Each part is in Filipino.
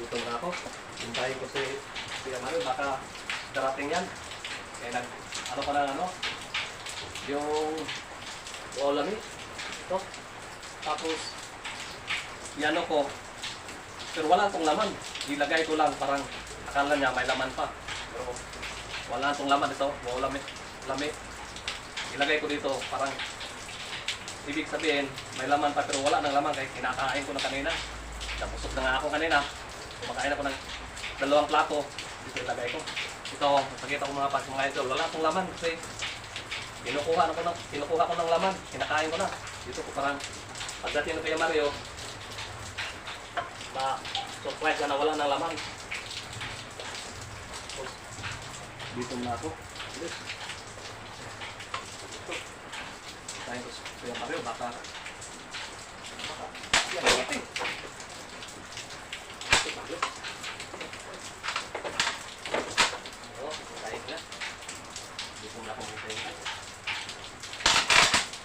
Gutom na ako. Hintayin ko si Kuya Mario, baka darating yan. Kaya ano pa lang yung ulami. Ito. Tapos, yano ko. Pero wala itong laman. Ilagay ko lang, parang akala niya may laman pa. Pero wala itong laman ito. Ulami. Ilagay ko dito, parang ibig sabihin, may laman pa pero wala nang laman kahit kinakain ko na kanina. Nabusog na nga ako kanina. Kumakain ako ng 2 plato. Dito ilagay ko. Ito, pakita ko mga idol. Wala itong laman kasi kinukuha ko ng laman. Kinakain ko na. Dito ko parang pagdating ng Kuya Mario, surprise na wala ng laman. Dito na ako. Tayo ko Kuya Mario, baka yan, ito.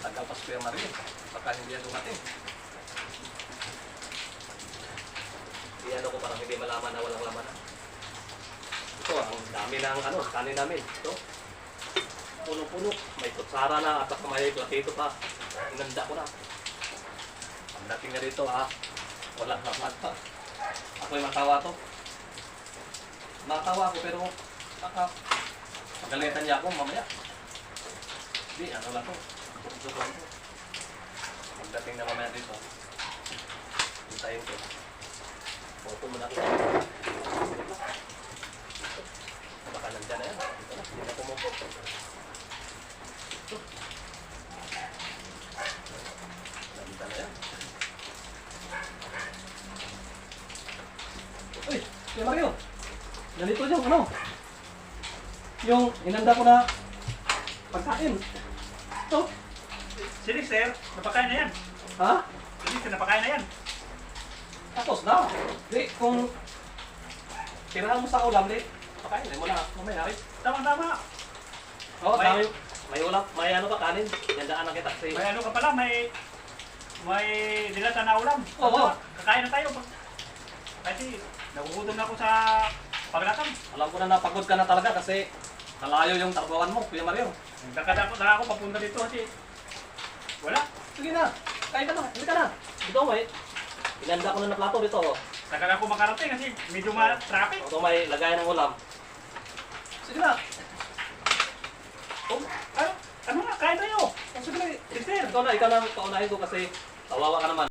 Tagal pa si Kuya Mario, baka hindi yan dumating. Iyan ko parang hindi malaman na walang laman. Ito, ang dami ng kanin namin. Ito, puno-puno. May kutsara na at may platito pa. Inanda ko na. Ang dating na rito walang laman pa. Ako'y matawa to. Matawa ko pero magalitan niya ako mamaya. Hindi, lang to. Joke lang to. Pagdating na mamaya dito, hintayin ko. Boto mo na ako. Baka nandyan na yan. Ito na, hindi na pumupo. Ito. Nandyan na yan. Uy, Kuya Mario. Nandito yung yung hinanda ko na pagkain. Ito. Sige sir, napakain na yan. Ha? Sige sir, napakain na yan. Tapos na. Di, kung tirahan mo sa ulam, di, pakainin mo na. Mamaya rin. Tama-tama. Oo, dami. May ulam, may pa kanin. Yandaan na kita. May ka pala, may dilata na ulam. Oo. Kakain na tayo. Kasi nagugutom na ako sa paglakad. Alam ko na napagod ka na talaga kasi nalayo yung trabawan mo, Kuya Mario. Nagdakadako na ako papunta dito kasi wala. Sige na, kain ka na, hindi ka na. Dito may, inanda ko na plato dito. Tagal ako makarating kasi medyo traffic. Ito may lagay ng ulam. Sige na. Ano nga, kain tayo. Sige na, Sir. ikaw na paunahin ko kasi tawawa ka naman.